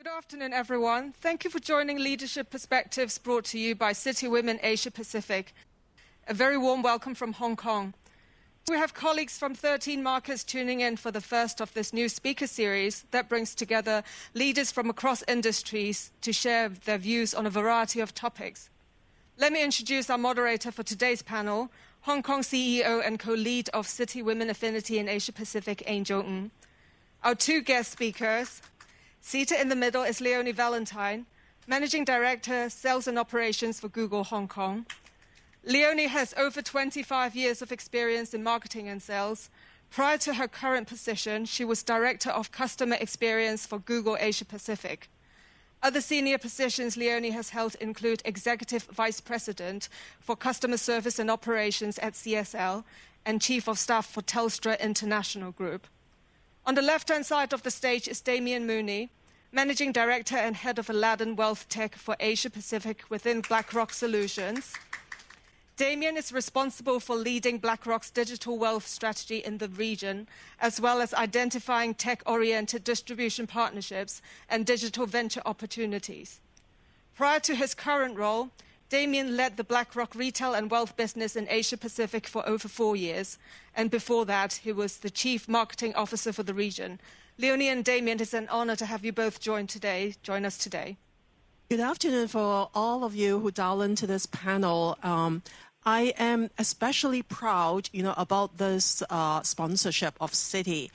Good afternoon, everyone. Thank you for joining Leadership Perspectives brought to you by Citi Women Asia Pacific. A very warm welcome from Hong Kong. We have colleagues from 13 markets tuning in for the first of this new speaker series that brings together leaders from across industries to share their views on a variety of topics. Let me introduce our moderator for today's panel, Hong Kong CEO and co-lead of Citi Women Affinity in Asia Pacific, Angel Ng. Our two guest speakers, seated in the middle is Leonie Valentine, Managing Director, Sales and Operations for Google Hong Kong. Leonie has over 25 years of experience in marketing and sales. Prior to her current position, she was Director of Customer Experience for Google Asia Pacific. Other senior positions Leonie has held include Executive Vice President for Customer Service and Operations at CSL and Chief of Staff for Telstra International Group. On the left-hand side of the stage is Damien Mooney, Managing Director and Head of Aladdin Wealth Tech for Asia Pacific within BlackRock Solutions. Damien is responsible for leading BlackRock's digital wealth strategy in the region, as well as identifying tech-oriented distribution partnerships and digital venture opportunities. Prior to his current role, Damien led the BlackRock retail and wealth business in Asia Pacific for over 4 years, and before that, he was the Chief Marketing Officer for the region. Leonie and Damien, it's an honor to have you both join us today. Good afternoon for all of you who dial into this panel. I am especially proud, about this sponsorship of Citi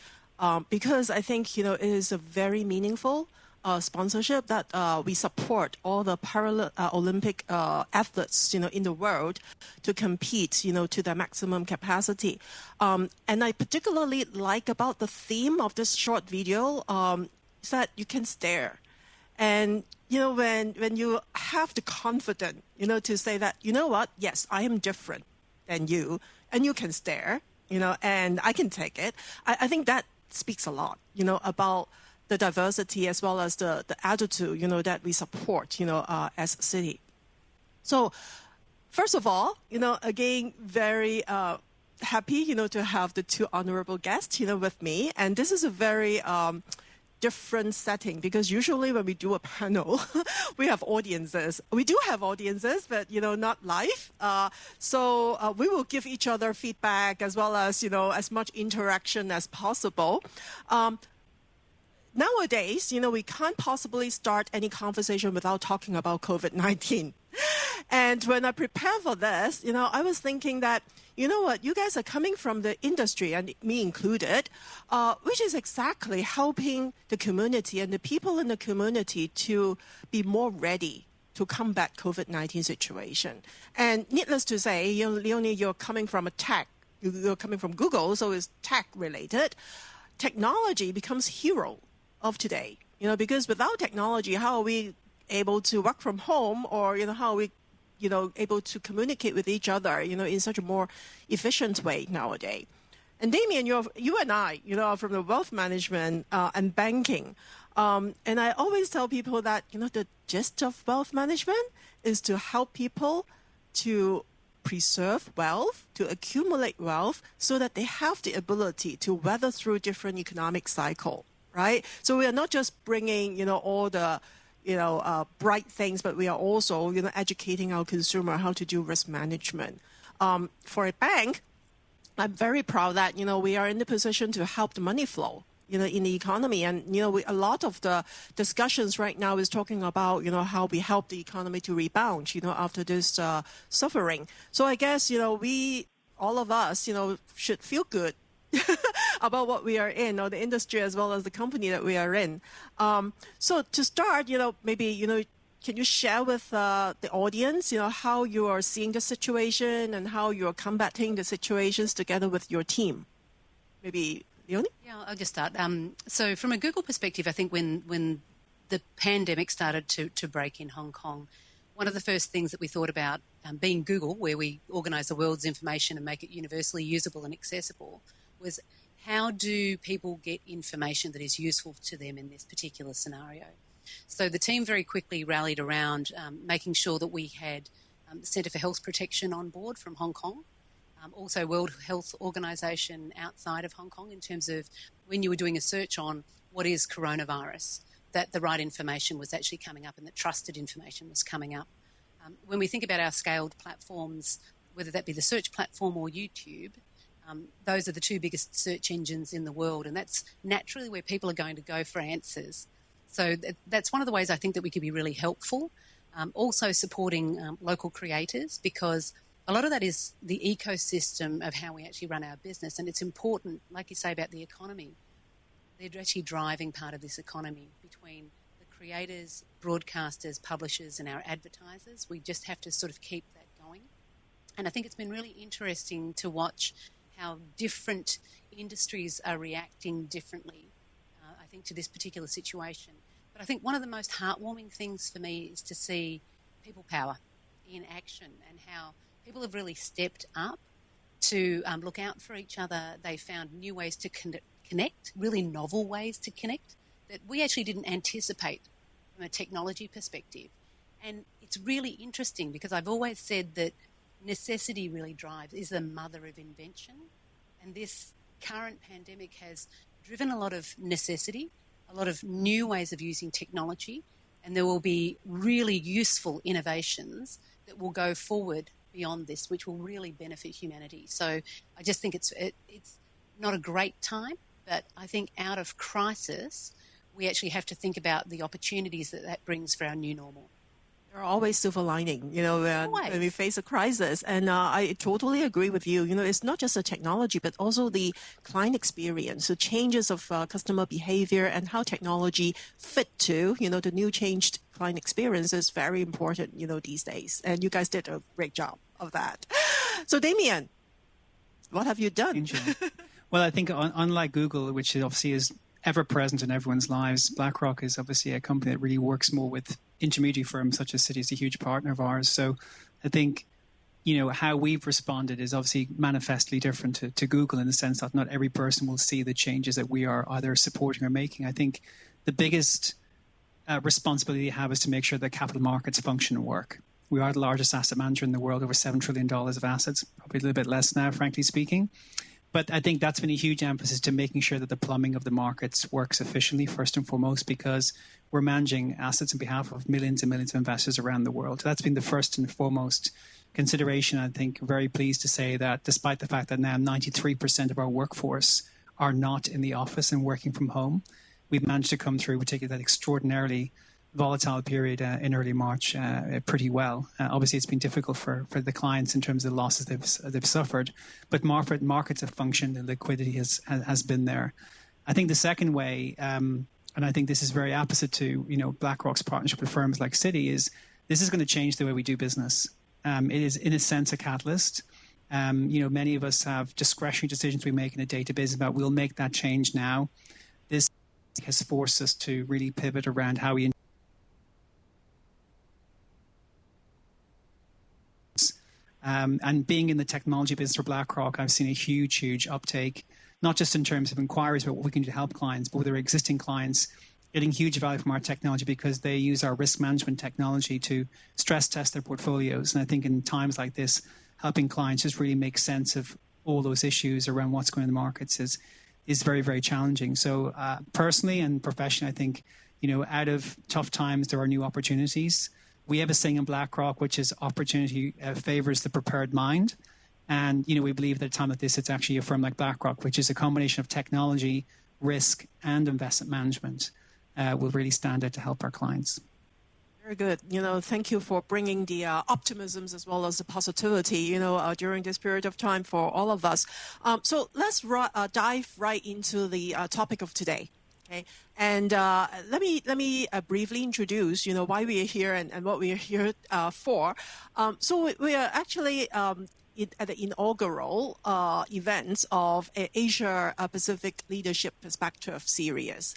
because I think, it is a very meaningful sponsorship that we support all the Olympic athletes, in the world to compete, to their maximum capacity. And I particularly like about the theme of this short video is that you can stare. And, when you have the confidence, to say that, what, yes, I am different than you, and you can stare, and I can take it. I think that speaks a lot, about the diversity as well as the attitude, that we support, as a city. So, first of all, again, very happy, to have the two honorable guests, with me. And this is a very different setting because usually when we do a panel, we have audiences. We do have audiences, but, not live. So we will give each other feedback as well as, as much interaction as possible. Nowadays, we can't possibly start any conversation without talking about COVID-19. And when I prepare for this, I was thinking that, what, you guys are coming from the industry, and me included, which is exactly helping the community and the people in the community to be more ready to combat COVID-19 situation. And needless to say, Leonie, you're coming from a tech, you're coming from Google, so it's tech related. Technology becomes hero of today, because without technology, how are we able to work from home, or how are we able to communicate with each other in such a more efficient way nowadays? And Damien, you and I are from the wealth management and banking, and I always tell people that the gist of wealth management is to help people to preserve wealth, to accumulate wealth, so that they have the ability to weather through different economic cycle. Right? So we are not just bringing, all the, bright things, but we are also, educating our consumer how to do risk management. For a bank, I'm very proud that, we are in the position to help the money flow, in the economy. And, a lot of the discussions right now is talking about, how we help the economy to rebound, after this suffering. So I guess, all of us, should feel good about what we are in, or the industry as well as the company that we are in. So to start, maybe, can you share with the audience, how you are seeing the situation and how you are combating the situations together with your team? Maybe, Leonie? Yeah, I'll just start. So from a Google perspective, I think when the pandemic started to break in Hong Kong, one of the first things that we thought about, being Google, where we organise the world's information and make it universally usable and accessible, was how do people get information that is useful to them in this particular scenario? So the team very quickly rallied around making sure that we had the Centre for Health Protection on board from Hong Kong, also World Health Organization outside of Hong Kong, in terms of when you were doing a search on what is coronavirus, that the right information was actually coming up and that trusted information was coming up. When we think about our scaled platforms, whether that be the search platform or YouTube, those are the two biggest search engines in the world, and that's naturally where people are going to go for answers. So that's one of the ways I think that we could be really helpful. Also supporting local creators, because a lot of that is the ecosystem of how we actually run our business, and it's important, like you say about the economy. They're actually driving part of this economy between the creators, broadcasters, publishers, and our advertisers. We just have to sort of keep that going. And I think it's been really interesting to watch how different industries are reacting differently, I think, to this particular situation. But I think one of the most heartwarming things for me is to see people power in action and how people have really stepped up to look out for each other. They found new ways to connect, really novel ways to connect that we actually didn't anticipate from a technology perspective. And it's really interesting because I've always said that necessity really is the mother of invention. And this current pandemic has driven a lot of necessity, a lot of new ways of using technology, and there will be really useful innovations that will go forward beyond this, which will really benefit humanity. So I just think it's not a great time, but I think out of crisis, we actually have to think about the opportunities that brings for our new normal. There are always silver lining, when we face a crisis. And I totally agree with you. It's not just the technology, but also the client experience, the changes of customer behavior and how technology fit to, the new changed client experience is very important, these days. And you guys did a great job of that. So, Damien, what have you done? Well, I think unlike Google, which obviously is ever present in everyone's lives, BlackRock is obviously a company that really works more with intermediary firms such as Citi. Is a huge partner of ours. So I think, how we've responded is obviously manifestly different to Google in the sense that not every person will see the changes that we are either supporting or making. I think the biggest responsibility we have is to make sure that capital markets function and work. We are the largest asset manager in the world, over $7 trillion of assets, probably a little bit less now, frankly speaking. But I think that's been a huge emphasis to making sure that the plumbing of the markets works efficiently, first and foremost, because we're managing assets on behalf of millions and millions of investors around the world. So that's been the first and foremost consideration. I think very pleased to say that despite the fact that now 93% of our workforce are not in the office and working from home, we've managed to come through, particularly that extraordinarily volatile period in early March pretty well. Obviously, it's been difficult for the clients in terms of the losses they've suffered, but markets have functioned and liquidity has been there. I think the second way, and I think this is very opposite to BlackRock's partnership with firms like Citi, is this is going to change the way we do business. It is, in a sense, a catalyst. Many of us have discretionary decisions we make in a database about we'll make that change now. This has forced us to really pivot around how we and being in the technology business for BlackRock, I've seen a huge uptake, not just in terms of inquiries about what we can do to help clients, but with our existing clients getting huge value from our technology because they use our risk management technology to stress test their portfolios. And I think in times like this, helping clients just really make sense of all those issues around what's going on in the markets is very, very challenging. So personally and professionally, I think, out of tough times, there are new opportunities. We have a saying in BlackRock, which is opportunity favors the prepared mind. And, we believe that at a time like this, it's actually a firm like BlackRock, which is a combination of technology, risk, and investment management, will really stand out to help our clients. Very good. Thank you for bringing the optimisms as well as the positivity, during this period of time for all of us. So let's dive right into the topic of today. Okay. And let me briefly introduce, why we are here and what we are here for. So we are actually at the inaugural event of Asia Pacific Leadership Perspective series.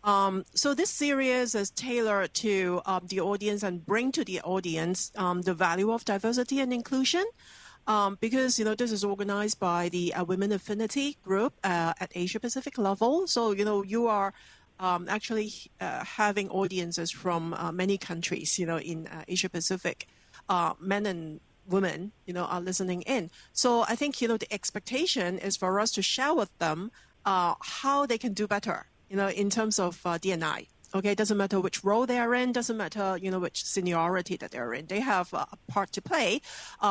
So this series is tailored to the audience and bring to the audience the value of diversity and inclusion. Because, this is organized by the Women Affinity Group at Asia Pacific level. So, you are actually having audiences from many countries, in Asia Pacific. Men and women, are listening in. So I think, the expectation is for us to share with them how they can do better, in terms of D&I. Okay, doesn't matter which role they are in, doesn't matter, which seniority that they're in. They have a part to play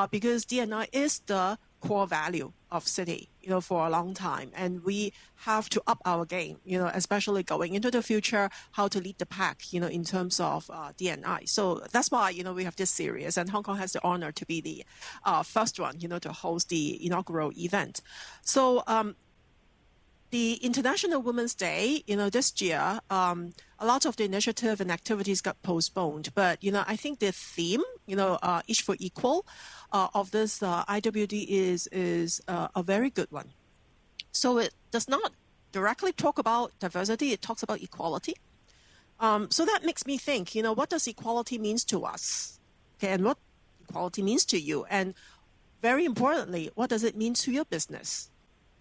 because D&I is the core value of Citi, for a long time. And we have to up our game, especially going into the future, how to lead the pack, in terms of D&I. So that's why, we have this series. And Hong Kong has the honor to be the first one, to host the inaugural event. So the International Women's Day, this year, a lot of the initiative and activities got postponed. But, I think the theme, Each for Equal, of this IWD is a very good one. So it does not directly talk about diversity. It talks about equality. So that makes me think, what does equality means to us? Okay, and what equality means to you? And very importantly, what does it mean to your business?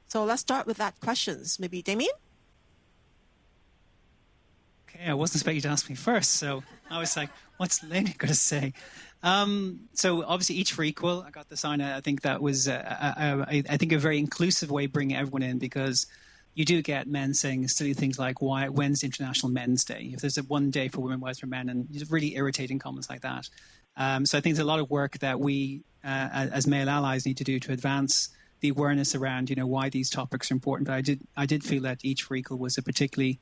So let's start with that questions. Maybe Damien? Okay, I wasn't expecting you to ask me first, so I was like, what's Leonie going to say? So obviously Each for Equal, I got the sign. I think that was, I think, a very inclusive way of bringing everyone in, because you do get men saying silly things like, when's International Men's Day? If there's a one day for women, why is for men? And just really irritating comments like that. So I think there's a lot of work that we, as male allies, need to do to advance the awareness around, why these topics are important. But I did feel that Each for Equal was a particularly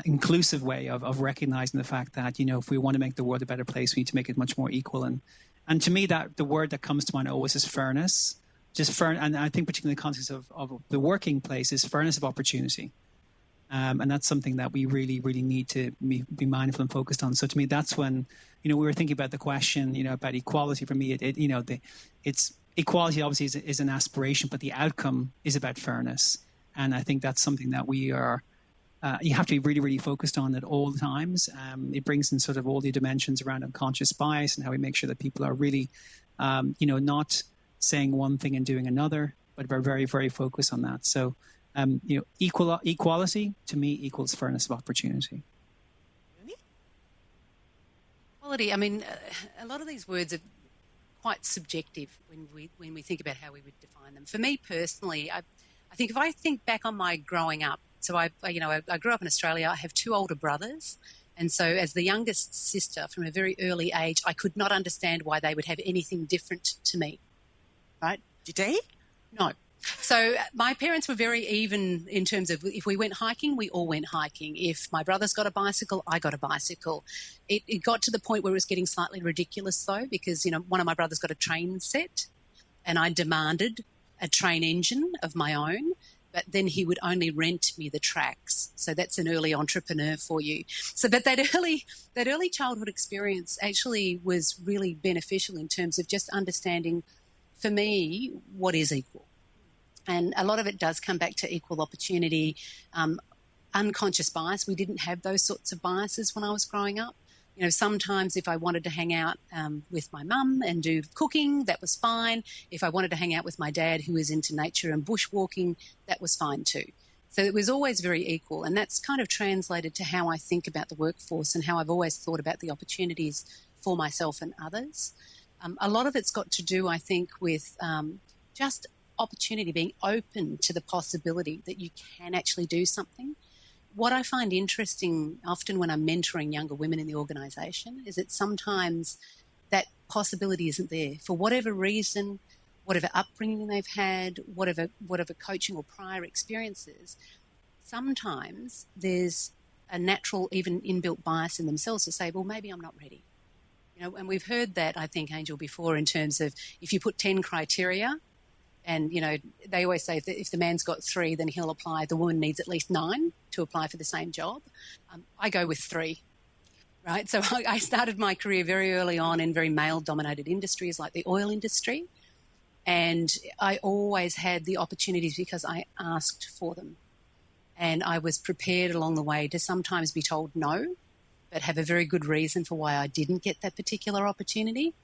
inclusive way of recognizing the fact that, if we want to make the world a better place, we need to make it much more equal. And to me, that the word that comes to mind always is fairness. Just fair, and I think particularly in the context of the working place, is fairness of opportunity. And that's something that we really, really need to be mindful and focused on. So to me, that's when, we were thinking about the question, about equality. For me, it's equality obviously is an aspiration, but the outcome is about fairness. And I think that's something that we are, you have to be really, really focused on at all times. It brings in sort of all the dimensions around unconscious bias and how we make sure that people are really, not saying one thing and doing another, but we're very, very focused on that. So, equality to me equals fairness of opportunity. Equality, I mean, a lot of these words are quite subjective when we think about how we would define them. For me personally, I think if I think back on my growing up, so I grew up in Australia. I have two older brothers, and so as the youngest sister from a very early age, I could not understand why they would have anything different to me. Right? Did they? No. So my parents were very even in terms of if we went hiking, we all went hiking. If my brothers got a bicycle, I got a bicycle. It got to the point where it was getting slightly ridiculous, though, because, one of my brothers got a train set and I demanded a train engine of my own, but then he would only rent me the tracks. So that's an early entrepreneur for you. So but that early childhood experience actually was really beneficial in terms of just understanding, for me, what is equal. And a lot of it does come back to equal opportunity, unconscious bias. We didn't have those sorts of biases when I was growing up. Sometimes if I wanted to hang out with my mum and do cooking, that was fine. If I wanted to hang out with my dad, who was into nature and bushwalking, that was fine too. So it was always very equal. And that's kind of translated to how I think about the workforce and how I've always thought about the opportunities for myself and others. A lot of it's got to do, I think, with just opportunity, being open to the possibility that you can actually do something. What I find interesting often when I'm mentoring younger women in the organisation is that sometimes that possibility isn't there for whatever reason, whatever upbringing they've had, whatever coaching or prior experiences. Sometimes there's a natural, even inbuilt bias in themselves to say, well, maybe I'm not ready. And we've heard that, I think, Angel, before in terms of if you put 10 criteria, and, they always say if the man's got 3, then he'll apply. The woman needs at least 9 to apply for the same job. I go with 3, right? So I started my career very early on in very male-dominated industries like the oil industry, and I always had the opportunities because I asked for them. And I was prepared along the way to sometimes be told no, but have a very good reason for why I didn't get that particular opportunity.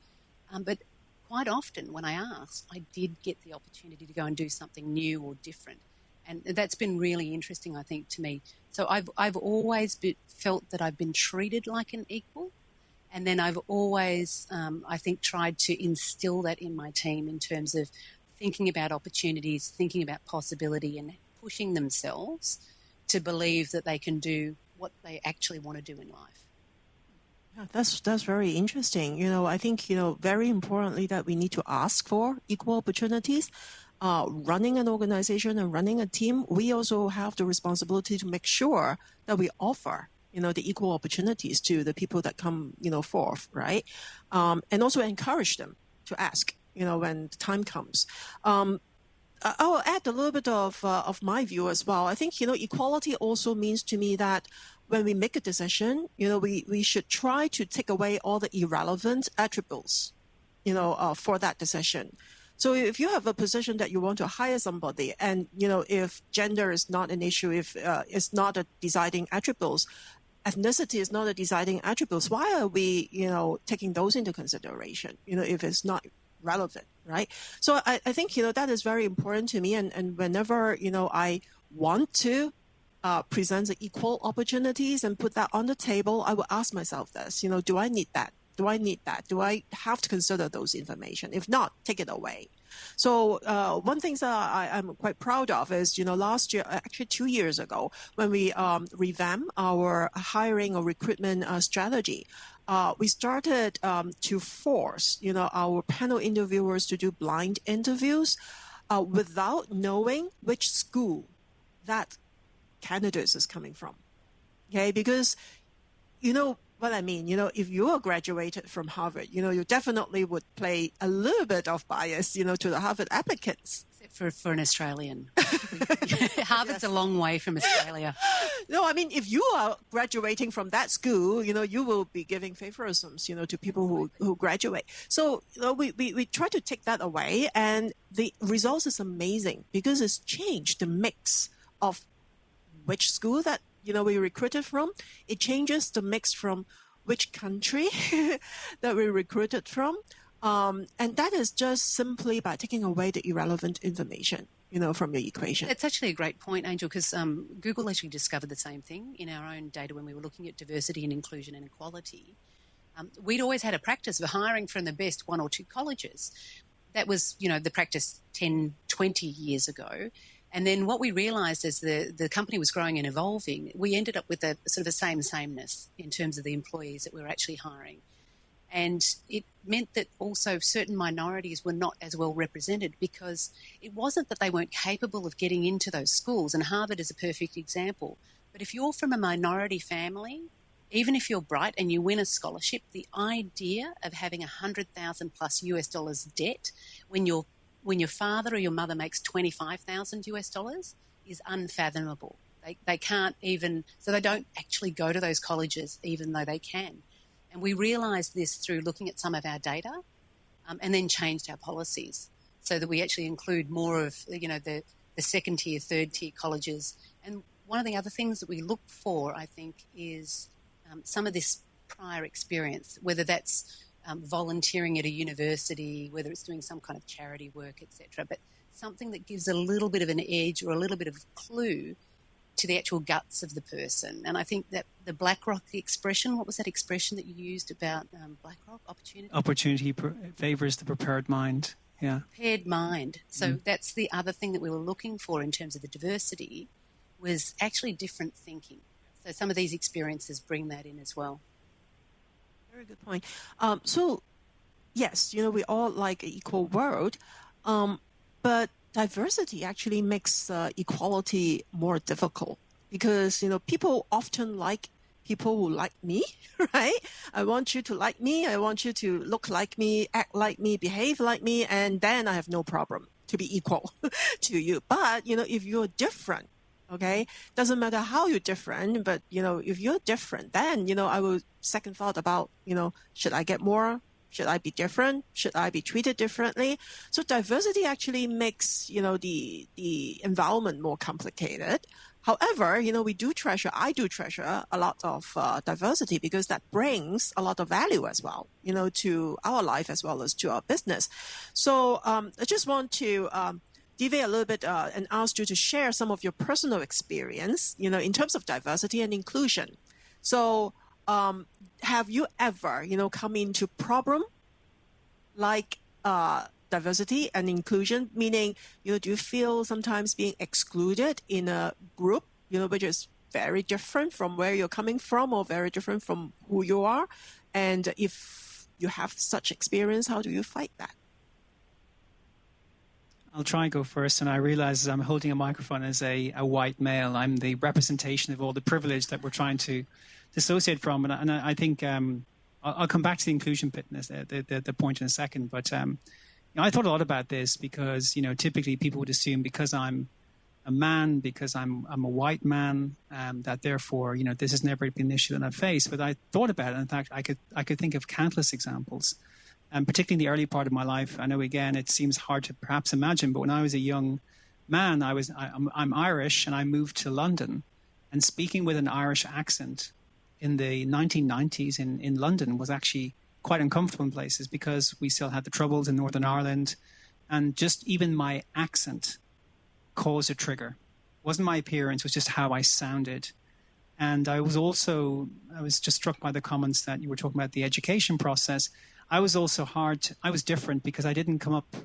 But quite often when I asked, I did get the opportunity to go and do something new or different. And that's been really interesting, I think, to me. So I've always felt that I've been treated like an equal. And then I've always, I think, tried to instill that in my team in terms of thinking about opportunities, thinking about possibility and pushing themselves to believe that they can do what they actually want to do in life. Yeah, that's very interesting. I think, very importantly that we need to ask for equal opportunities. Running an organization and running a team, we also have the responsibility to make sure that we offer, the equal opportunities to the people that come, forth, right? And also encourage them to ask, when the time comes. I'll add a little bit of my view as well. I think, equality also means to me that when we make a decision, we should try to take away all the irrelevant attributes, for that decision. So if you have a position that you want to hire somebody and, if gender is not an issue, if it's not a deciding attributes, ethnicity is not a deciding attributes, why are we, taking those into consideration, if it's not relevant, right? So I think, that is very important to me. And whenever, I want to present the equal opportunities and put that on the table, I will ask myself this, do I need that? Do I need that? Do I have to consider those information? If not, take it away. So one thing that I'm quite proud of is, last year, actually 2 years ago, when we revamped our hiring or recruitment strategy, we started to force, our panel interviewers to do blind interviews without knowing which school that candidate is coming from. Okay, because, what I mean, if you are graduated from Harvard, you definitely would play a little bit of bias, to the Harvard applicants. Except for an Australian. Harvard's a long way from Australia. No, I mean, if you are graduating from that school, you will be giving favorisms, to people who graduate. So we try to take that away, and the results is amazing because it's changed the mix of which school that we recruited from. It changes the mix from which country that we recruited from. And that is just simply by taking away the irrelevant information, from your equation. It's actually a great point, Angel, because Google actually discovered the same thing in our own data when we were looking at diversity and inclusion and equality. We'd always had a practice of hiring from the best 1 or 2 colleges. That was, the practice 10, 20 years ago. And then what we realised as the company was growing and evolving, we ended up with a sort of a sameness in terms of the employees that we were actually hiring. And it meant that also certain minorities were not as well represented because it wasn't that they weren't capable of getting into those schools, and Harvard is a perfect example. But if you're from a minority family, even if you're bright and you win a scholarship, the idea of having $100,000+ US dollars debt when your father or your mother makes $25,000 US dollars is unfathomable. They can't even, so they don't actually go to those colleges even though they can. And we realised this through looking at some of our data and then changed our policies so that we actually include more of, the second tier, third tier colleges. And one of the other things that we look for, I think, is some of this prior experience, whether that's volunteering at a university, whether it's doing some kind of charity work, etc., but something that gives a little bit of an edge or a little bit of clue to the actual guts of the person. And I think that the BlackRock expression, what was that expression that you used about BlackRock? Opportunity favours the prepared mind. Yeah. Prepared mind. So that's the other thing that we were looking for in terms of the diversity was actually different thinking. So some of these experiences bring that in as well. Very good point. So, yes, we all like an equal world, but diversity actually makes equality more difficult because, people often like people who like me, right? I want you to like me. I want you to look like me, act like me, behave like me, and then I have no problem to be equal to you. But, if you're different, okay, doesn't matter how you're different, but, if you're different, then, I will second thought about, should I get more? Should I be different? Should I be treated differently? So diversity actually makes, the environment more complicated. However, I do treasure a lot of diversity because that brings a lot of value as well, to our life as well as to our business. So I just want to deviate a little bit and ask you to share some of your personal experience, in terms of diversity and inclusion. So have you ever, come into problem like diversity and inclusion, meaning, do you feel sometimes being excluded in a group, which is very different from where you're coming from or very different from who you are? And if you have such experience, how do you fight that? I'll try and go first, and I realize I'm holding a microphone as a white male. I'm the representation of all the privilege that we're trying to dissociate from, and I think I'll come back to the inclusion fitness, the point in a second. But I thought a lot about this because typically people would assume because I'm a man, because I'm a white man, that therefore this has never been an issue that I've faced. But I thought about it, and in fact, I could think of countless examples. And particularly in the early part of my life, I know, again, it seems hard to perhaps imagine, but when I was a young man, I'm Irish, and I moved to London. And speaking with an Irish accent in the 1990s in London was actually quite uncomfortable in places because we still had the Troubles in Northern Ireland. And just even my accent caused a trigger. It wasn't my appearance, it was just how I sounded. And I was just struck by the comments that you were talking about the education process. I was also I was different because I didn't come up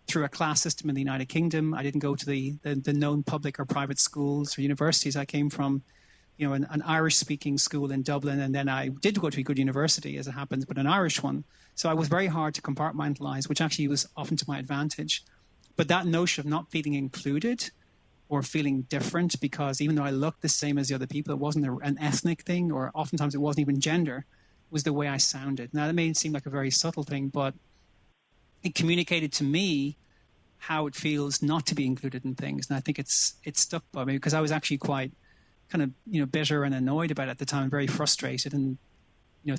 through a class system in the United Kingdom. I didn't go to the known public or private schools or universities. I came from, an Irish-speaking school in Dublin, and then I did go to a good university, as it happens, but an Irish one. So I was very hard to compartmentalize, which actually was often to my advantage. But that notion of not feeling included or feeling different, because even though I looked the same as the other people, it wasn't an ethnic thing, or oftentimes it wasn't even gender, was the way I sounded. Now, that may seem like a very subtle thing, but it communicated to me how it feels not to be included in things. And I think it's stuck by me because I was actually quite kind of, bitter and annoyed about it at the time, very frustrated. And,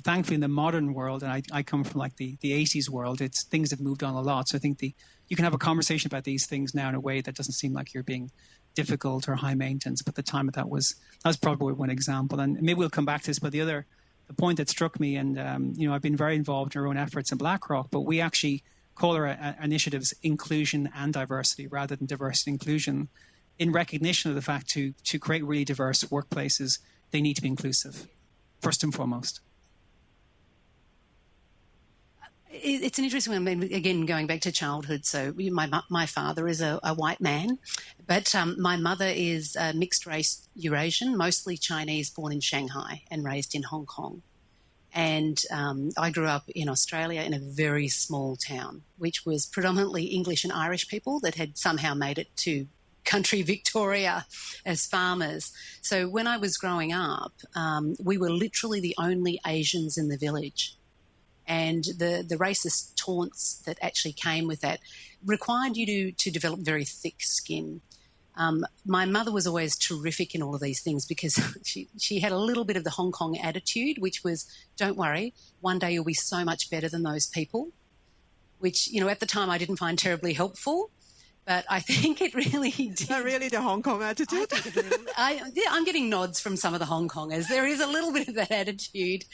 thankfully in the modern world, and I come from like the 80s world, things have moved on a lot. So I think you can have a conversation about these things now in a way that doesn't seem like you're being difficult or high maintenance. But the time that was probably one example. And maybe we'll come back to this, but the point that struck me, and I've been very involved in our own efforts in BlackRock, but we actually call our initiatives inclusion and diversity rather than diversity and inclusion, in recognition of the fact to create really diverse workplaces, they need to be inclusive, first and foremost. It's an interesting one. I mean, again, going back to childhood. So my father is a white man, but my mother is mixed race Eurasian, mostly Chinese, born in Shanghai and raised in Hong Kong. And I grew up in Australia in a very small town, which was predominantly English and Irish people that had somehow made it to country Victoria as farmers. So when I was growing up, we were literally the only Asians in the village. And the racist taunts that actually came with that required you to develop very thick skin. My mother was always terrific in all of these things because she had a little bit of the Hong Kong attitude, which was, don't worry, one day you'll be so much better than those people, which, at the time I didn't find terribly helpful. But I think it really did. Not really the Hong Kong attitude. I'm getting nods from some of the Hong Kongers. There is a little bit of that attitude.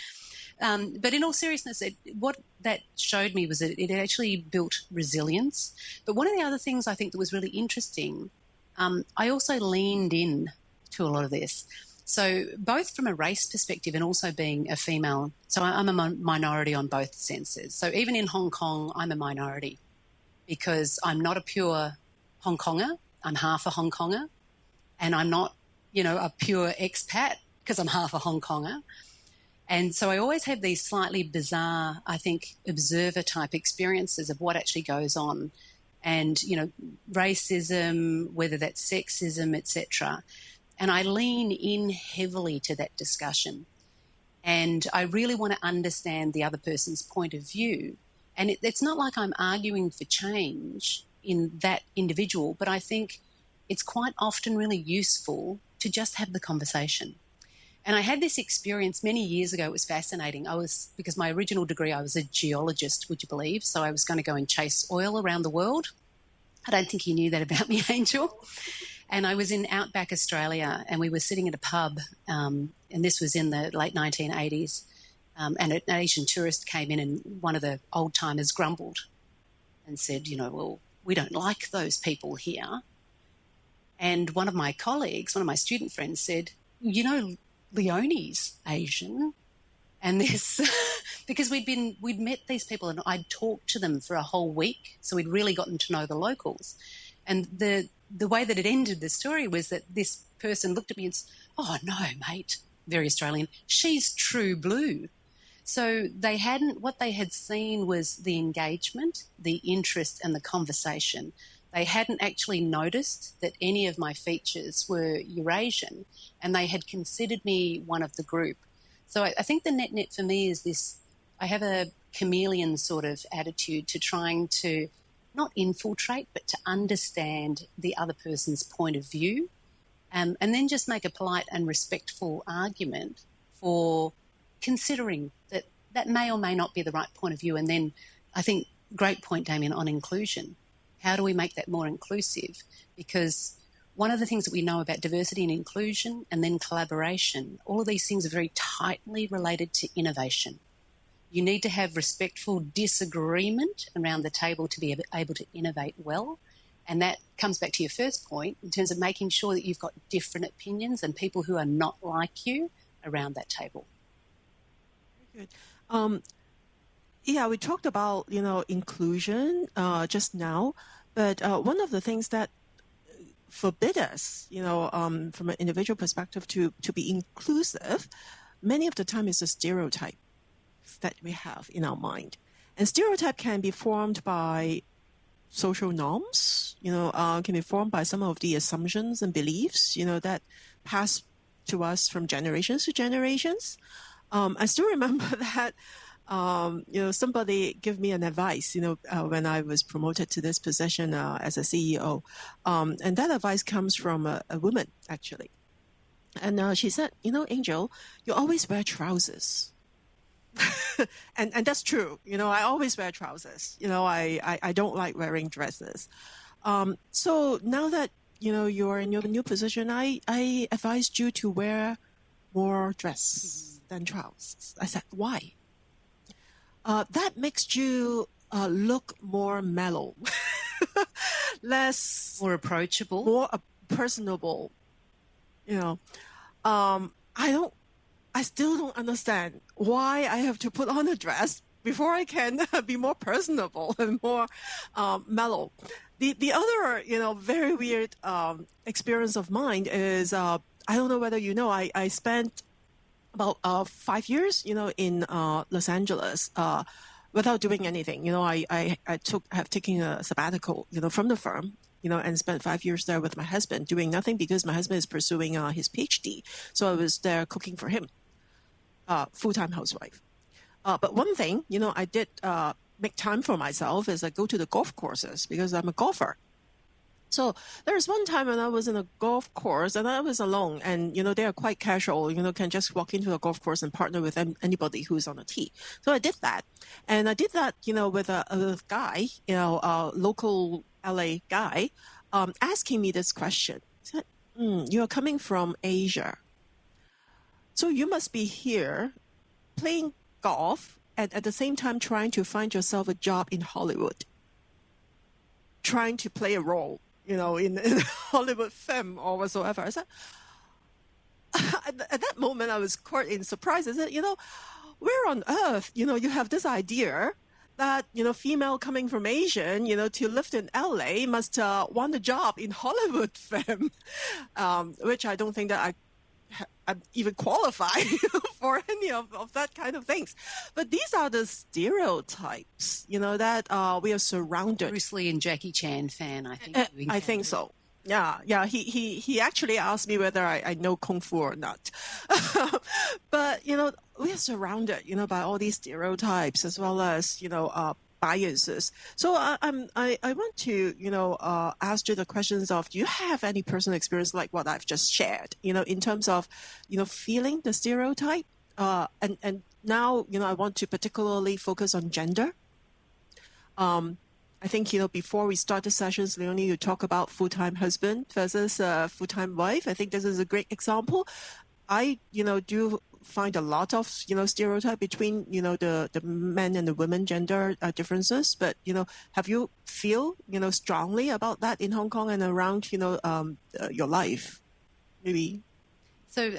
But in all seriousness, what that showed me was that it actually built resilience. But one of the other things I think that was really interesting, I also leaned in to a lot of this. So both from a race perspective and also being a female, so I'm a minority on both senses. So even in Hong Kong, I'm a minority because I'm not a pure Hong Konger. I'm half a Hong Konger. And I'm not, a pure expat because I'm half a Hong Konger. And so I always have these slightly bizarre, I think, observer-type experiences of what actually goes on. And, racism, whether that's sexism, etc. And I lean in heavily to that discussion. And I really want to understand the other person's point of view. And it's not like I'm arguing for change in that individual, but I think it's quite often really useful to just have the conversation. And I had this experience many years ago. It was fascinating. Because my original degree, I was a geologist, would you believe? So I was going to go and chase oil around the world. I don't think you knew that about me, Angel. And I was in outback Australia, and we were sitting at a pub, and this was in the late 1980s, and an Asian tourist came in, and one of the old-timers grumbled and said, well, we don't like those people here. And one of my colleagues, one of my student friends said, Leonie's Asian, and this because we'd met these people and I'd talked to them for a whole week, so we'd really gotten to know the locals. And the way that it ended the story was that this person looked at me and said, "Oh, no, mate," very Australian, "she's true blue." So what they had seen was the engagement, the interest and the conversation. They hadn't actually noticed that any of my features were Eurasian, and they had considered me one of the group. So I think the net for me is this: I have a chameleon sort of attitude to trying to not infiltrate, but to understand the other person's point of view, and then just make a polite and respectful argument for considering that may or may not be the right point of view. And then I think, great point, Damien, on inclusion. How do we make that more inclusive? Because one of the things that we know about diversity and inclusion and then collaboration, all of these things are very tightly related to innovation. You need to have respectful disagreement around the table to be able to innovate well. And that comes back to your first point in terms of making sure that you've got different opinions and people who are not like you around that table. Very good. Yeah, we talked about, inclusion just now, but one of the things that forbid us, from an individual perspective to be inclusive, many of the time is a stereotype that we have in our mind. And stereotype can be formed by social norms, can be formed by some of the assumptions and beliefs, that pass to us from generations to generations. I still remember that, somebody gave me an advice, when I was promoted to this position as a CEO. And that advice comes from a woman, actually. And she said, Angel, you always wear trousers. and that's true. I always wear trousers. I don't like wearing dresses. So now that, you're in your new position, I advised you to wear more dress than trousers. I said, why? That makes you look more mellow, less... More approachable. More personable. I still don't understand why I have to put on a dress before I can be more personable and more mellow. The other, very weird experience of mine is, I don't know whether you know, I spent about 5 years, in Los Angeles without doing anything. I have taken a sabbatical, from the firm, and spent 5 years there with my husband doing nothing because my husband is pursuing his PhD. So I was there cooking for him, full-time housewife. But one thing, I did make time for myself is I go to the golf courses because I'm a golfer. So there was one time when I was in a golf course and I was alone and, they are quite casual, can just walk into a golf course and partner with anybody who's on a tee. So I did that. And I did that, with a guy, a local LA guy, asking me this question. He said, you're coming from Asia. So you must be here playing golf and at the same time trying to find yourself a job in Hollywood, trying to play a role, in Hollywood film or whatsoever. I said, at that moment, I was caught in surprise. I said, where on earth, you have this idea that, female coming from Asia, to live in LA must want a job in Hollywood film, which I don't think that I'm even qualified for any of that kind of things. But these are the stereotypes, that we are surrounded. Bruce Lee and Jackie Chan fan, I think. I think so. Yeah. He actually asked me whether I know Kung Fu or not. But, we are surrounded, by all these stereotypes as well as, biases. So I want to, ask you the questions of, do you have any personal experience like what I've just shared, in terms of, feeling the stereotype? And now, I want to particularly focus on gender. I think, before we start the sessions, Leonie, you talk about full-time husband versus full-time wife. I think this is a great example. I, do find a lot of, stereotype between, the men and the women gender differences. But, have you feel, strongly about that in Hong Kong and around, your life? Maybe. So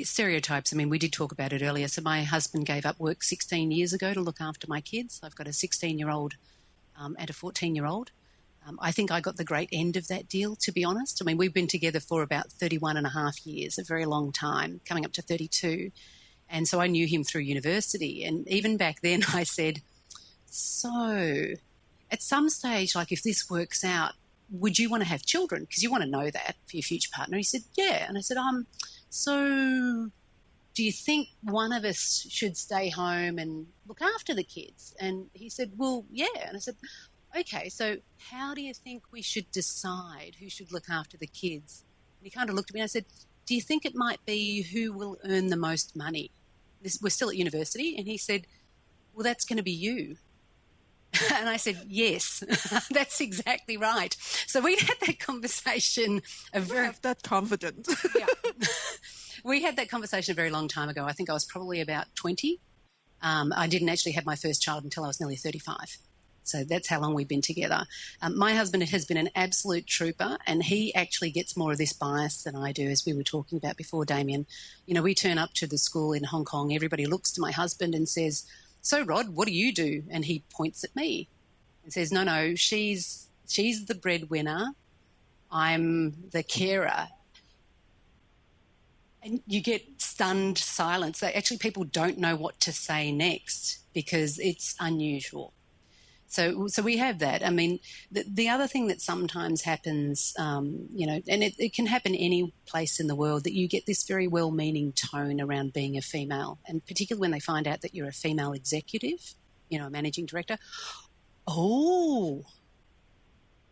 stereotypes, we did talk about it earlier. So my husband gave up work 16 years ago to look after my kids. I've got a 16-year-old and a 14-year-old. I think I got the great end of that deal, to be honest. I mean, we've been together for about 31 and a half years, a very long time, coming up to 32. And so I knew him through university. And even back then I said, so at some stage, like if this works out, would you want to have children? Because you want to know that for your future partner. He said, yeah. And I said, so do you think one of us should stay home and look after the kids? And he said, well, yeah. And I said, okay, so how do you think we should decide who should look after the kids? And he kind of looked at me and I said, do you think it might be who will earn the most money? We're still at university. And he said, well, that's going to be you. And I said, yes, that's exactly right. So we had that conversation. That confident. Yeah. We had that conversation a very long time ago. I think I was probably about 20. I didn't actually have my first child until I was nearly 35. So that's how long we've been together. My husband has been an absolute trooper, and he actually gets more of this bias than I do, as we were talking about before, Damien. You know, we turn up to the school in Hong Kong. Everybody looks to my husband and says, so, Rod, what do you do? And he points at me and says, no, she's the breadwinner. I'm the carer. And you get stunned silence. Actually, people don't know what to say next because it's unusual. So we have that. I mean, the other thing that sometimes happens, and it can happen any place in the world, that you get this very well-meaning tone around being a female, and particularly when they find out that you're a female executive, a managing director. Oh,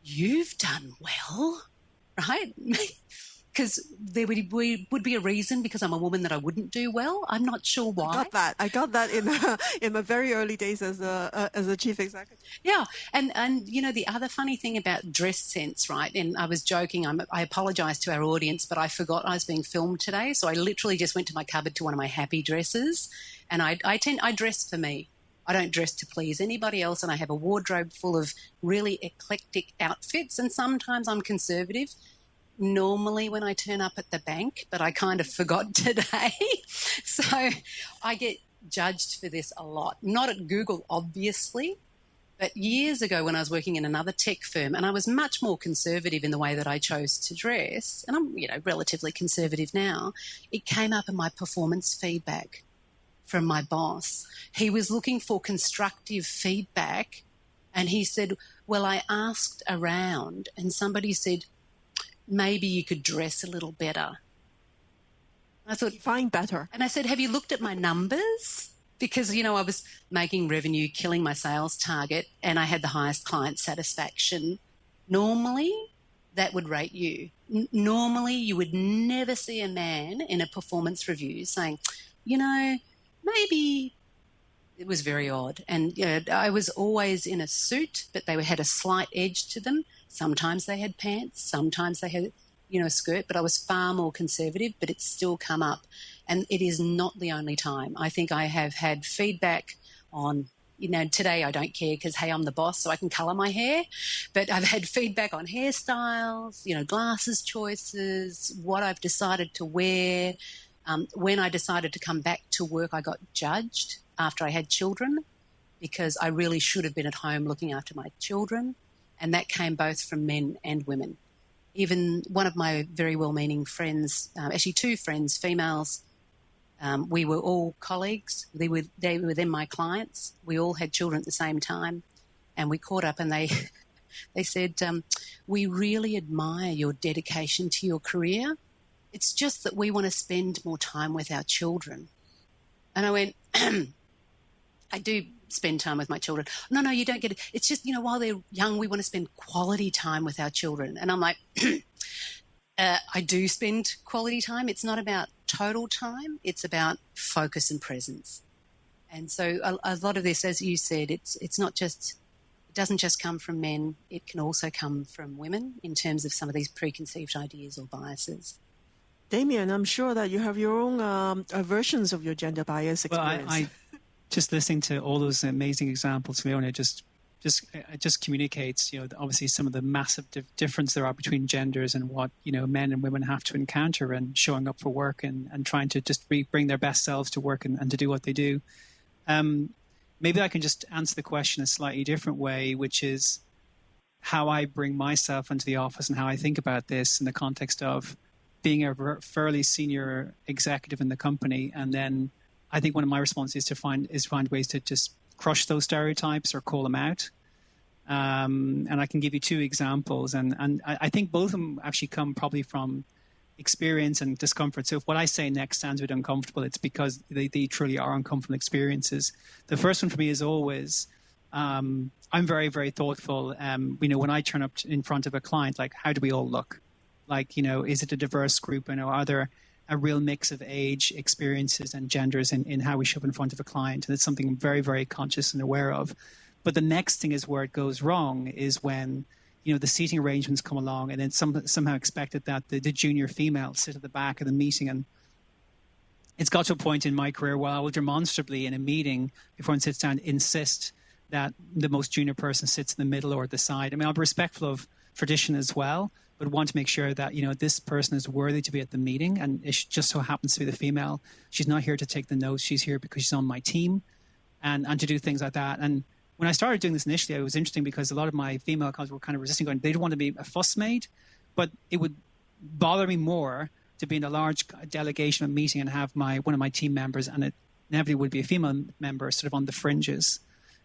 you've done well, right? Because there would be a reason, because I'm a woman, that I wouldn't do well. I'm not sure why. I got that in my very early days as a chief executive. Yeah, and the other funny thing about dress sense, right? And I was joking. I apologise to our audience, but I forgot I was being filmed today, so I literally just went to my cupboard to one of my happy dresses, and I dress for me. I don't dress to please anybody else, and I have a wardrobe full of really eclectic outfits, and sometimes I'm conservative. Normally when I turn up at the bank, but I kind of forgot today. So I get judged for this a lot. Not at Google, obviously, but years ago when I was working in another tech firm, and I was much more conservative in the way that I chose to dress, and I'm, relatively conservative now, it came up in my performance feedback from my boss. He was looking for constructive feedback, and he said, well, I asked around and somebody said, maybe you could dress a little better. I thought, fine, better. And I said, have you looked at my numbers? Because, I was making revenue, killing my sales target, and I had the highest client satisfaction. Normally, that would rate you. Normally, you would never see a man in a performance review saying, maybe. It was very odd. And I was always in a suit, but they had a slight edge to them. Sometimes they had pants, sometimes they had, a skirt, but I was far more conservative, but it's still come up. And it is not the only time. I think I have had feedback on, today I don't care because, hey, I'm the boss, so I can colour my hair. But I've had feedback on hairstyles, glasses choices, what I've decided to wear. When I decided to come back to work, I got judged after I had children because I really should have been at home looking after my children. And that came both from men and women. Even one of my very well-meaning friends, actually two friends, females, we were all colleagues. They were then my clients. We all had children at the same time. And we caught up and they said, we really admire your dedication to your career. It's just that we want to spend more time with our children. And I went, I do spend time with my children. No, you don't get it. It's just, while they're young, we want to spend quality time with our children. And I'm like, I do spend quality time. It's not about total time. It's about focus and presence. And so a lot of this, as you said, it's not just, it doesn't just come from men. It can also come from women in terms of some of these preconceived ideas or biases. Damien, I'm sure that you have your own versions of your gender bias experience. Well, I just listening to all those amazing examples, Leonie, just communicates, obviously some of the massive difference there are between genders and what, men and women have to encounter and showing up for work and trying to just bring their best selves to work and to do what they do. Maybe I can just answer the question a slightly different way, which is, how I bring myself into the office and how I think about this in the context of being a fairly senior executive in the company. And then I think one of my responses is to find ways to just crush those stereotypes or call them out. And I can give you two examples. And I think both of them actually come probably from experience and discomfort. So if what I say next sounds a bit uncomfortable, it's because they truly are uncomfortable experiences. The first one for me is always, I'm very, very thoughtful. When I turn up in front of a client, like, how do we all look? Like, is it a diverse group? Are there a real mix of age, experiences, and genders in how we show up in front of a client? And it's something I'm very, very conscious and aware of. But the next thing is where it goes wrong is when, the seating arrangements come along and then somehow expected that the junior female sit at the back of the meeting. And it's got to a point in my career where I will demonstrably in a meeting, before one sits down, insist that the most junior person sits in the middle or at the side. I mean, I'll be respectful of tradition as well, but want to make sure that, this person is worthy to be at the meeting. And it just so happens to be the female. She's not here to take the notes. She's here because she's on my team and to do things like that. And when I started doing this initially, it was interesting because a lot of my female colleagues were kind of resisting, going, they don't want to be a fuss made, but it would bother me more to be in a large delegation meeting and have one of my team members, and it inevitably would be a female member, sort of on the fringes.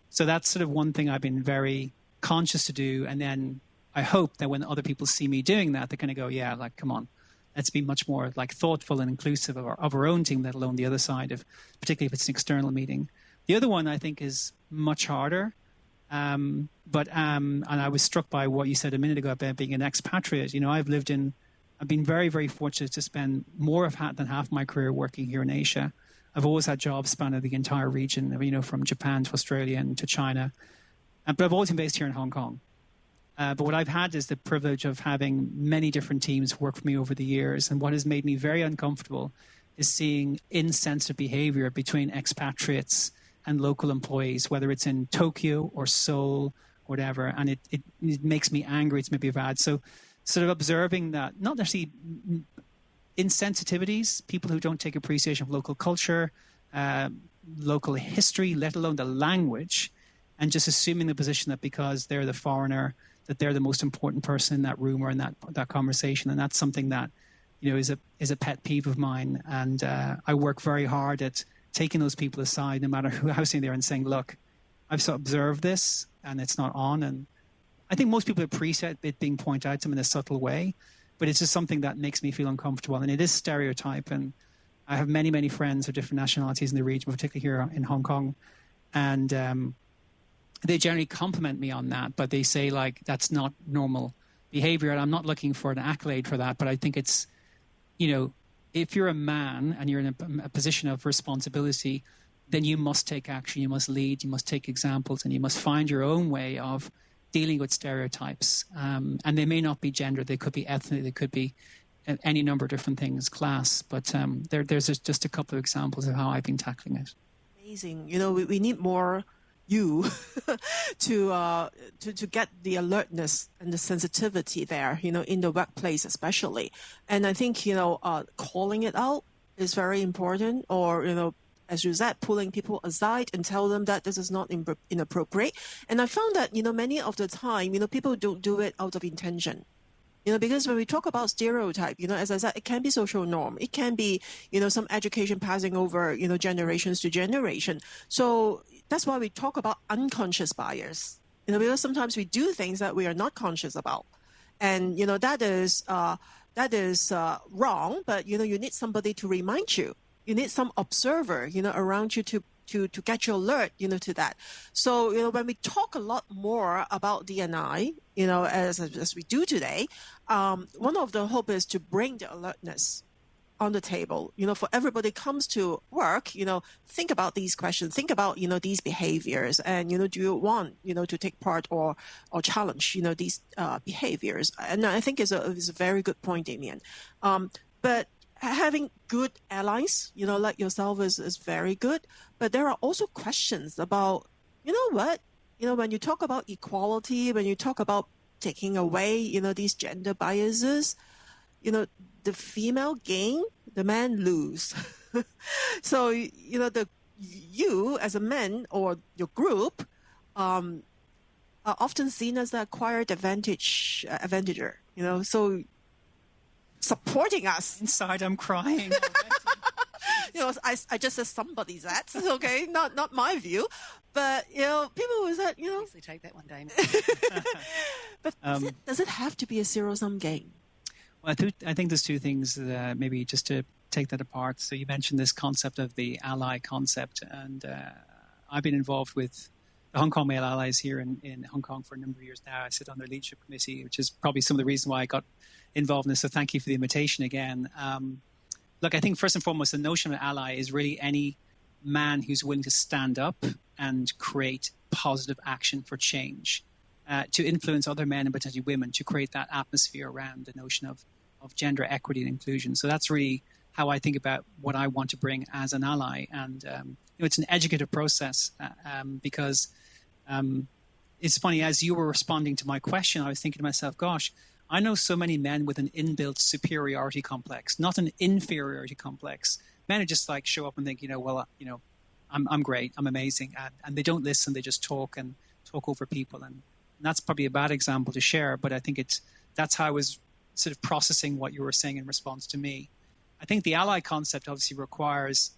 So that's sort of one thing I've been very conscious to do. And then I hope that when other people see me doing that, they're going to go, yeah, like, come on, let's be much more like thoughtful and inclusive of our own team, let alone the other side of, particularly if it's an external meeting. The other one I think is much harder. And I was struck by what you said a minute ago about being an expatriate. I've been very, very fortunate to spend more than half my career working here in Asia. I've always had jobs spanning the entire region, from Japan to Australia and to China. But I've always been based here in Hong Kong. But what I've had is the privilege of having many different teams work for me over the years. And what has made me very uncomfortable is seeing insensitive behavior between expatriates and local employees, whether it's in Tokyo or Seoul, or whatever. And it makes me angry. It's maybe bad. So sort of observing that, not necessarily insensitivities, people who don't take appreciation of local culture, local history, let alone the language, and just assuming the position that because they're the foreigner, that they're the most important person in that room or in that conversation. And that's something that, is a pet peeve of mine. And I work very hard at taking those people aside, no matter how senior they are, and saying, look, I've observed this and it's not on. And I think most people appreciate it being pointed out to them in a subtle way, but it's just something that makes me feel uncomfortable. And it is stereotype. And I have many, many friends of different nationalities in the region, particularly here in Hong Kong. And they generally compliment me on that, but they say, like, that's not normal behavior. And I'm not looking for an accolade for that, but I think it's, if you're a man and you're in a position of responsibility, then you must take action, you must lead, you must take examples, and you must find your own way of dealing with stereotypes. And they may not be gender, they could be ethnic, they could be any number of different things, class. But there's just a couple of examples of how I've been tackling it. Amazing. We need more you to get the alertness and the sensitivity there, in the workplace especially. And I think, calling it out is very important, or, as you said, pulling people aside and tell them that this is not inappropriate. And I found that, many of the time, people don't do it out of intention. Because when we talk about stereotype, as I said, it can be social norm. It can be, some education passing over, generations to generation. So that's why we talk about unconscious bias, because sometimes we do things that we are not conscious about. And, that is wrong, but, you need somebody to remind you. You need some observer, around you to get you alert, to that. So, when we talk a lot more about D&I, as we do today, one of the hope is to bring the alertness on the table, for everybody comes to work, think about these questions, think about, these behaviors, and, do you want, to take part or challenge, these behaviors? And I think is a very good point, Damien. But having good allies, like yourself is very good. But there are also questions about, when you talk about equality, when you talk about taking away, these gender biases, the female gain, the man lose. So, you as a man or your group, are often seen as the acquired advantager, so supporting us. Inside, I'm crying. I just said somebody's that, okay, not my view, but people who said, Obviously take that one, Damien. but does it have to be a zero-sum game? Well, I think there's two things, maybe just to take that apart. So you mentioned this concept of the ally concept, and I've been involved with the Hong Kong male allies here in Hong Kong for a number of years now. I sit on their leadership committee, which is probably some of the reasons why I got involved in this. So thank you for the invitation again. Look, I think first and foremost, the notion of an ally is really any man who's willing to stand up and create positive action for change, to influence other men and potentially women, to create that atmosphere around the notion of gender equity and inclusion. So that's really how I think about what I want to bring as an ally. And it's an educative process because it's funny, as you were responding to my question, I was thinking to myself, gosh, I know so many men with an inbuilt superiority complex, not an inferiority complex. Men who just like show up and think, I'm great, I'm amazing. And they don't listen, they just talk over people. And that's probably a bad example to share, but I think that's how I was sort of processing what you were saying in response to me. I think the ally concept obviously requires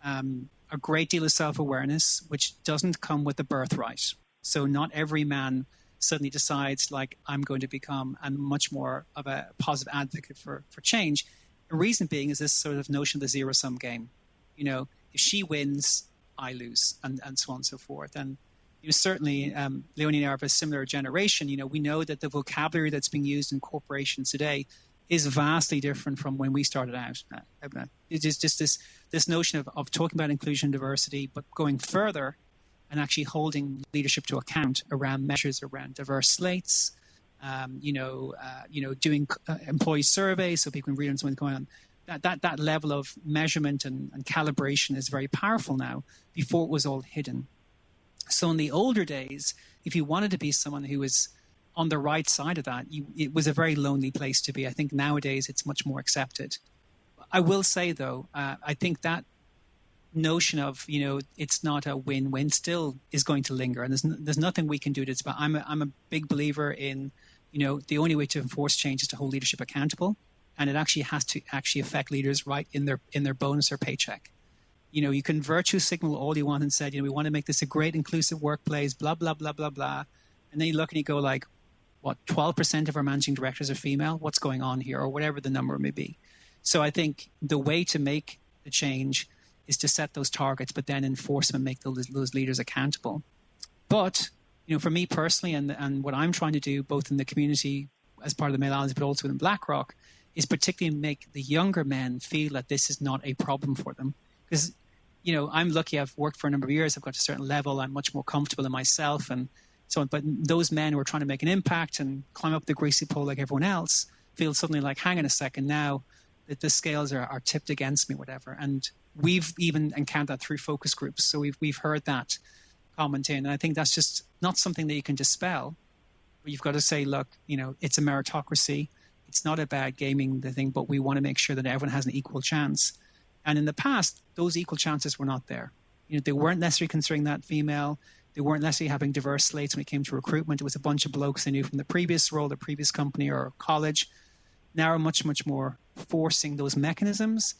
a great deal of self-awareness, which doesn't come with a birthright. So not every man suddenly decides, like, I'm going to become much more of a positive advocate for change. The reason being is this sort of notion of the zero-sum game. If she wins, I lose, and so on and so forth. And certainly, Leonie and I are of a similar generation. We know that the vocabulary that's being used in corporations today is vastly different from when we started out. It is just this notion of talking about inclusion and diversity, but going further and actually holding leadership to account around measures around diverse slates, doing employee surveys so people can read on what's going on. That level of measurement and calibration is very powerful now. Before it was all hidden. So in the older days, if you wanted to be someone who was on the right side of that, it was a very lonely place to be. I think nowadays it's much more accepted. I will say, though, I think that notion of, it's not a win-win still is going to linger. And there's nothing we can do to it. But I'm a big believer in, the only way to enforce change is to hold leadership accountable. And it actually has to affect leaders right in their bonus or paycheck. You can virtue signal all you want and said, we want to make this a great inclusive workplace, blah, blah, blah, blah, blah. And then you look and you go like, what, 12% of our managing directors are female? What's going on here? Or whatever the number may be. So I think the way to make the change is to set those targets, but then enforce them and make those leaders accountable. But, for me personally, and what I'm trying to do, both in the community as part of the Male Allies, but also within BlackRock, is particularly make the younger men feel that this is not a problem for them. Because, I'm lucky, I've worked for a number of years, I've got to a certain level, I'm much more comfortable in myself and so on. But those men who are trying to make an impact and climb up the greasy pole like everyone else feel suddenly like, hang on a second, now that the scales are tipped against me, whatever. And we've even encountered that through focus groups. So we've heard that comment in. And I think that's just not something that you can dispel. But you've got to say, look, it's a meritocracy. It's not about gaming the thing, but we want to make sure that everyone has an equal chance. And in the past, those equal chances were not there. They weren't necessarily considering that female. They weren't necessarily having diverse slates when it came to recruitment. It was a bunch of blokes they knew from the previous role, the previous company or college. Now are much, much more forcing those mechanisms.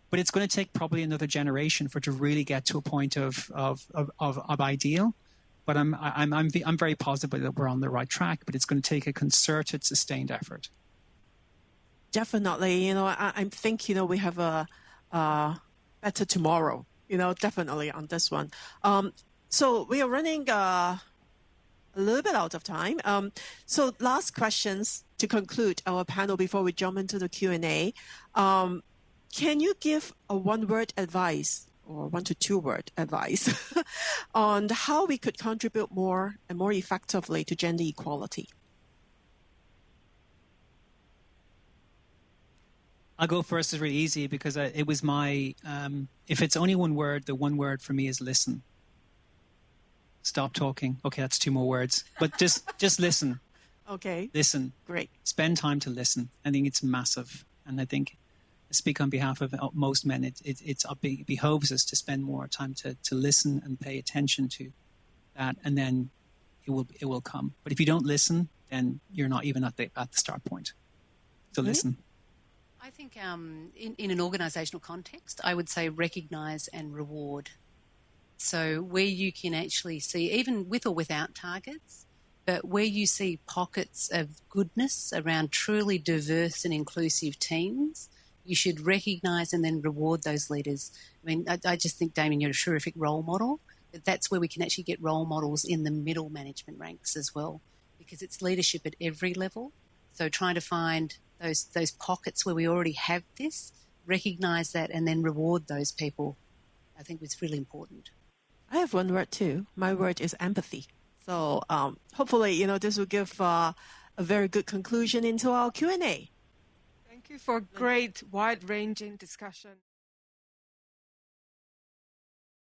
But it's going to take probably another generation for it to really get to a point of ideal. But I'm very positive that we're on the right track. But it's going to take a concerted, sustained effort. Definitely, I think we have a better tomorrow. Definitely on this one. So we are running a little bit out of time. So last questions to conclude our panel before we jump into the Q&A. Can you give a one-word advice or 1 to 2 word advice on how we could contribute more and more effectively to gender equality? I'll go first. It's really easy because it was my, if it's only one word, the one word for me is listen. Stop talking. Okay, that's 2 more words. But just listen. Okay. Listen. Great. Spend time to listen. I think it's massive. And I think, I speak on behalf of most men, it behoves us to spend more time to listen and pay attention to that. And then it will come. But if you don't listen, then you're not even at the start point. So listen. I think in an organisational context, I would say recognise and reward. So where you can actually see, even with or without targets, but where you see pockets of goodness around truly diverse and inclusive teams, you should recognise and then reward those leaders. I mean, I just think, Damien, you're a terrific role model. But that's where we can actually get role models in the middle management ranks as well, because it's leadership at every level. So trying to find those pockets where we already have this, recognise that, and then reward those people, I think was really important. I have one word too. My word is empathy. So hopefully, this will give a very good conclusion into our Q&A. Thank you for a great, wide-ranging discussion.